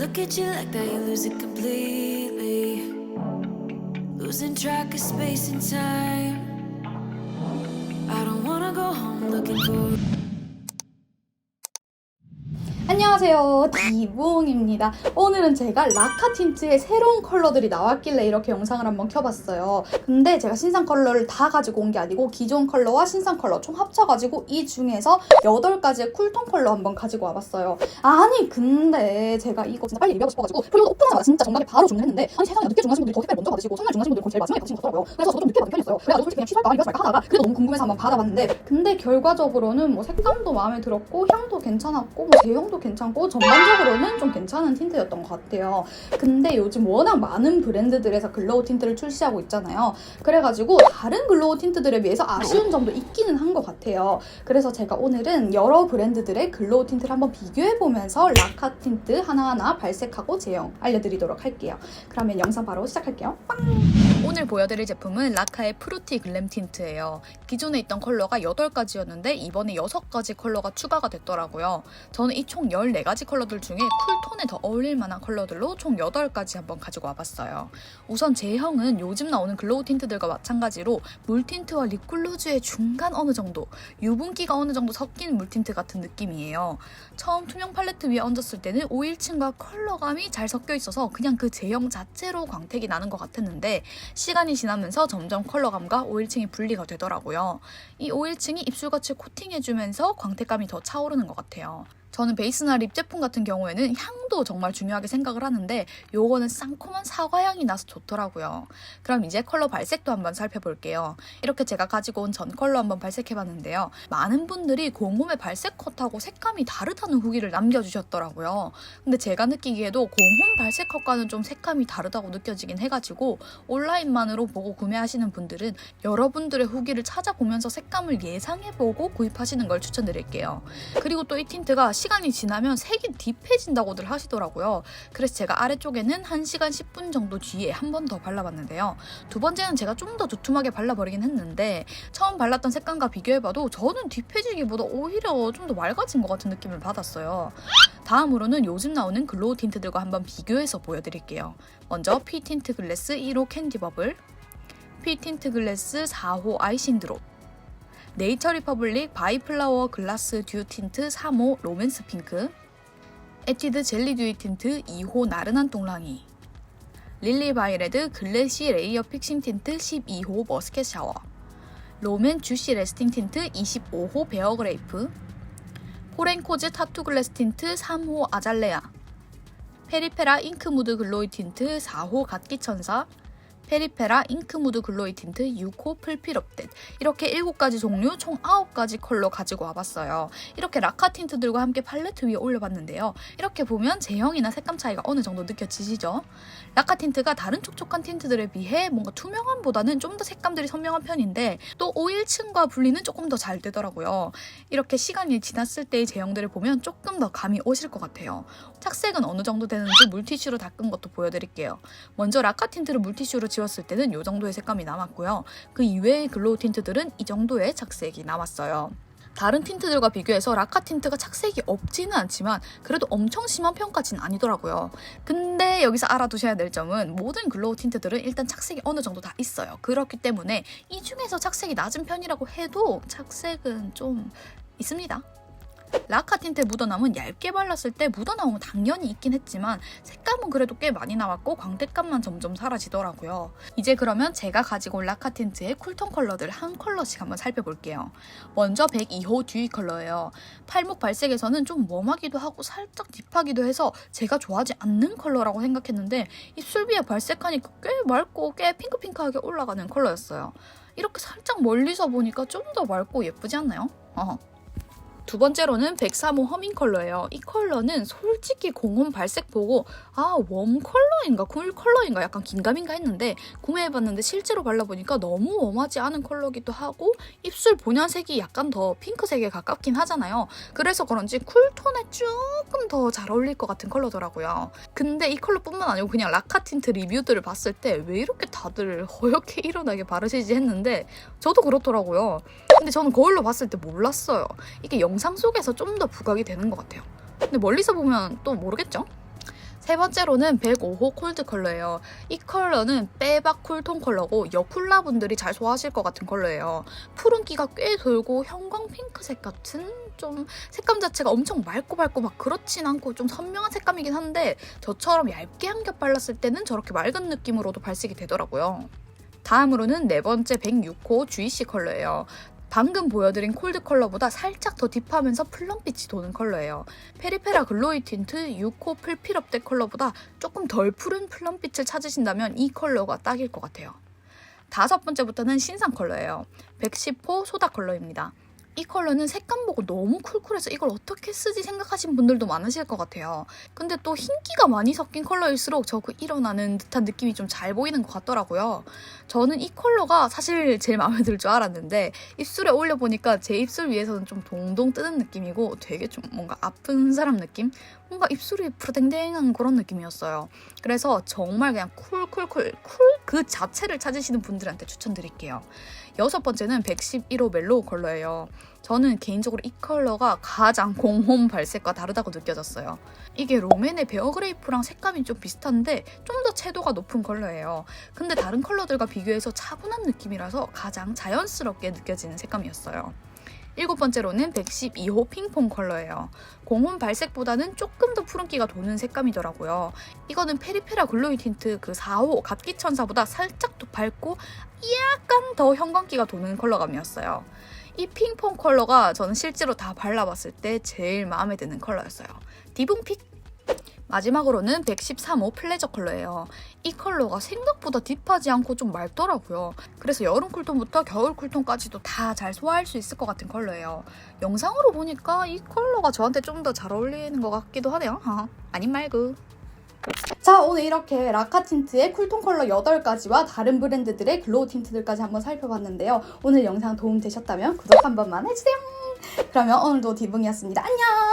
look at you like that, you lose it completely. Losing track of space and time. I don't wanna go home looking for. 안녕하세요, 디봉입니다. 오늘은 제가 라카 틴트의 새로운 컬러들이 나왔길래 이렇게 영상을 한번 켜봤어요. 근데 제가 신상 컬러를 다 가지고 온 게 아니고 기존 컬러와 신상 컬러 총 합쳐가지고 이 중에서 8가지의 쿨톤 컬러 한번 가지고 와봤어요. 아니 근데 제가 이거 진짜 빨리 리뷰하고 싶어가지고 프리오더 오픈하자마자 진짜 전날에 바로 주문했는데 아니 세상에 늦게 주문하신 분들이 더 색깔 먼저 받으시고 선물 주문하신 분들이 거의 제일 마지막에 받으신 것 같더라고요. 그래서 저도 좀 늦게 받은 편이었어요. 그래가지고 솔직히 그냥 취소할까 리뷰하지 말까 하다가 그래도 너무 궁금해서 한번 받아봤는데 근데 결과적으로는 뭐 색감도 마음에 들었고 향도 괜찮았고 뭐 제형도 괜찮고 전반적으로는 좀 괜찮은 틴트였던 것 같아요. 근데 요즘 워낙 많은 브랜드들에서 글로우 틴트를 출시하고 있잖아요. 그래가지고 다른 글로우 틴트들에 비해서 아쉬운 점도 있기는 한 것 같아요. 그래서 제가 오늘은 여러 브랜드들의 글로우 틴트를 한번 비교해보면서 라카 틴트 하나하나 발색하고 제형 알려드리도록 할게요. 그러면 영상 바로 시작할게요. 빵! 오늘 보여드릴 제품은 라카의 프루티 글램 틴트예요. 기존에 있던 컬러가 8가지였는데 이번에 6가지 컬러가 추가가 됐더라고요. 저는 이 총 14가지 컬러들 중에 쿨톤에 더 어울릴 만한 컬러들로 총 8가지 한번 가지고 와봤어요. 우선 제형은 요즘 나오는 글로우 틴트들과 마찬가지로 물틴트와 립글루즈의 중간 어느 정도, 유분기가 어느 정도 섞인 물틴트 같은 느낌이에요. 처음 투명 팔레트 위에 얹었을 때는 오일층과 컬러감이 잘 섞여 있어서 그냥 그 제형 자체로 광택이 나는 것 같았는데 시간이 지나면서 점점 컬러감과 오일층이 분리가 되더라고요. 이 오일층이 입술같이 코팅해주면서 광택감이 더 차오르는 것 같아요. 저는 베이스나 립 제품 같은 경우에는 향도 정말 중요하게 생각을 하는데 요거는 상콤한 사과향이 나서 좋더라고요. 그럼 이제 컬러 발색도 한번 살펴볼게요. 이렇게 제가 가지고 온 전 컬러 한번 발색해봤는데요. 많은 분들이 공홈의 발색 컷하고 색감이 다르다는 후기를 남겨주셨더라고요. 근데 제가 느끼기에도 공홈 발색 컷과는 좀 색감이 다르다고 느껴지긴 해가지고 온라인만으로 보고 구매하시는 분들은 여러분들의 후기를 찾아보면서 색감을 예상해보고 구입하시는 걸 추천드릴게요. 그리고 또 이 틴트가 시간이 지나면 색이 딥해진다고들 하시더라고요. 그래서 제가 아래쪽에는 1시간 10분 정도 뒤에 한 번 더 발라봤는데요. 두 번째는 제가 좀 더 두툼하게 발라버리긴 했는데 처음 발랐던 색감과 비교해봐도 저는 딥해지기보다 오히려 좀 더 맑아진 것 같은 느낌을 받았어요. 다음으로는 요즘 나오는 글로우 틴트들과 한번 비교해서 보여드릴게요. 먼저 피 틴트 글래스 1호 캔디 버블, 피 틴트 글래스 4호 아이싱 드롭, 네이처 리퍼블릭 바이플라워 글라스 듀 틴트 3호 로맨스 핑크, 에뛰드 젤리 듀이 틴트 2호 나른한 똥랑이, 릴리 바이레드 글래시 레이어 픽싱 틴트 12호 머스켓 샤워, 롬앤 주시 레스팅 틴트 25호 베어 그레이프, 포렌코즈 타투 글래스 틴트 3호 아잘레아, 페리페라 잉크 무드 글로이 틴트 4호 갓기천사, 페리페라 잉크무드 글로이 틴트 6호 풀필 업댓 이렇게 7가지 종류 총 9가지 컬러 가지고 와봤어요. 이렇게 라카 틴트들과 함께 팔레트 위에 올려봤는데요. 이렇게 보면 제형이나 색감 차이가 어느 정도 느껴지시죠? 라카 틴트가 다른 촉촉한 틴트들에 비해 뭔가 투명함보다는 좀 더 색감들이 선명한 편인데 또 오일층과 분리는 조금 더 잘 되더라고요. 이렇게 시간이 지났을 때의 제형들을 보면 조금 더 감이 오실 것 같아요. 착색은 어느 정도 되는지 물티슈로 닦은 것도 보여드릴게요. 먼저 라카 틴트를 물티슈로 지웠을 때는 이 정도의 색감이 남았고요. 그 이외의 글로우 틴트들은 이 정도의 착색이 남았어요. 다른 틴트들과 비교해서 라카 틴트가 착색이 없지는 않지만 그래도 엄청 심한 편까지는 아니더라고요. 근데 여기서 알아두셔야 될 점은 모든 글로우 틴트들은 일단 착색이 어느 정도 다 있어요. 그렇기 때문에 이 중에서 착색이 낮은 편이라고 해도 착색은 좀 있습니다. 라카 틴트에 묻어남은 얇게 발랐을 때 묻어나오면 당연히 있긴 했지만 색감은 그래도 꽤 많이 나왔고 광택감만 점점 사라지더라고요. 이제 그러면 제가 가지고 온 라카 틴트의 쿨톤 컬러들 한 컬러씩 한번 살펴볼게요. 먼저 102호 듀이 컬러예요. 팔목 발색에서는 좀 웜하기도 하고 살짝 딥하기도 해서 제가 좋아하지 않는 컬러라고 생각했는데 입술 위에 발색하니까 꽤 맑고 꽤 핑크핑크하게 올라가는 컬러였어요. 이렇게 살짝 멀리서 보니까 좀 더 맑고 예쁘지 않나요? 두 번째로는 103호 허밍 컬러예요. 이 컬러는 솔직히 공홈 발색 보고 웜 컬러인가 쿨 컬러인가 약간 긴가민가 했는데 구매해봤는데 실제로 발라보니까 너무 웜하지 않은 컬러기도 하고 입술 본연색이 약간 더 핑크색에 가깝긴 하잖아요. 그래서 그런지 쿨톤에 조금 더 잘 어울릴 것 같은 컬러더라고요. 근데 이 컬러뿐만 아니고 그냥 라카 틴트 리뷰들을 봤을 때 왜 이렇게 다들 허옇게 일어나게 바르시지 했는데 저도 그렇더라고요. 근데 저는 거울로 봤을 때 몰랐어요. 이게 영상 속에서 좀 더 부각이 되는 것 같아요. 근데 멀리서 보면 또 모르겠죠? 세 번째로는 105호 콜드 컬러예요. 이 컬러는 빼박 쿨톤 컬러고 여쿨라 분들이 잘 소화하실 것 같은 컬러예요. 푸른기가 꽤 돌고 형광 핑크색 같은 좀 색감 자체가 엄청 맑고 밝고 막 그렇진 않고 좀 선명한 색감이긴 한데 저처럼 얇게 한 겹 발랐을 때는 저렇게 맑은 느낌으로도 발색이 되더라고요. 다음으로는 네 번째 106호 GC 컬러예요. 방금 보여드린 콜드 컬러보다 살짝 더 딥하면서 플럼빛이 도는 컬러예요. 페리페라 글로이 틴트 6호 풀필업데 컬러보다 조금 덜 푸른 플럼빛을 찾으신다면 이 컬러가 딱일 것 같아요. 다섯 번째부터는 신상 컬러예요. 110호 소다 컬러입니다. 이 컬러는 색감 보고 너무 쿨쿨해서 이걸 어떻게 쓰지 생각하신 분들도 많으실 것 같아요. 근데 또 흰기가 많이 섞인 컬러일수록 저 그 일어나는 듯한 느낌이 좀 잘 보이는 것 같더라고요. 저는 이 컬러가 사실 제일 마음에 들 줄 알았는데 입술에 올려보니까 제 입술 위에서는 좀 동동 뜨는 느낌이고 되게 좀 뭔가 아픈 사람 느낌? 뭔가 입술이 푸르댕댕한 그런 느낌이었어요. 그래서 정말 그냥 쿨 그 자체를 찾으시는 분들한테 추천드릴게요. 여섯 번째는 111호 멜로우 컬러예요. 저는 개인적으로 이 컬러가 가장 공홈 발색과 다르다고 느껴졌어요. 이게 롬앤의 베어그레이프랑 색감이 좀 비슷한데 좀 더 채도가 높은 컬러예요. 근데 다른 컬러들과 비교해서 차분한 느낌이라서 가장 자연스럽게 느껴지는 색감이었어요. 일곱 번째로는 112호 핑퐁 컬러예요. 공홈 발색보다는 조금 더 푸른기가 도는 색감이더라고요. 이거는 페리페라 글로이 틴트 그 4호 갑기천사보다 살짝 더 밝고 약간 더 형광기가 도는 컬러감이었어요. 이 핑퐁 컬러가 저는 실제로 다 발라봤을 때 제일 마음에 드는 컬러였어요. 디붕픽! 마지막으로는 113호 플레저 컬러예요. 이 컬러가 생각보다 딥하지 않고 좀 맑더라고요. 그래서 여름 쿨톤부터 겨울 쿨톤까지도 다 잘 소화할 수 있을 것 같은 컬러예요. 영상으로 보니까 이 컬러가 저한테 좀 더 잘 어울리는 것 같기도 하네요. 아님 말고. 자, 오늘 이렇게 라카 틴트의 쿨톤 컬러 8가지와 다른 브랜드들의 글로우 틴트들까지 한번 살펴봤는데요. 오늘 영상 도움 되셨다면 구독 한 번만 해주세요. 그러면 오늘도 디붕이었습니다. 안녕!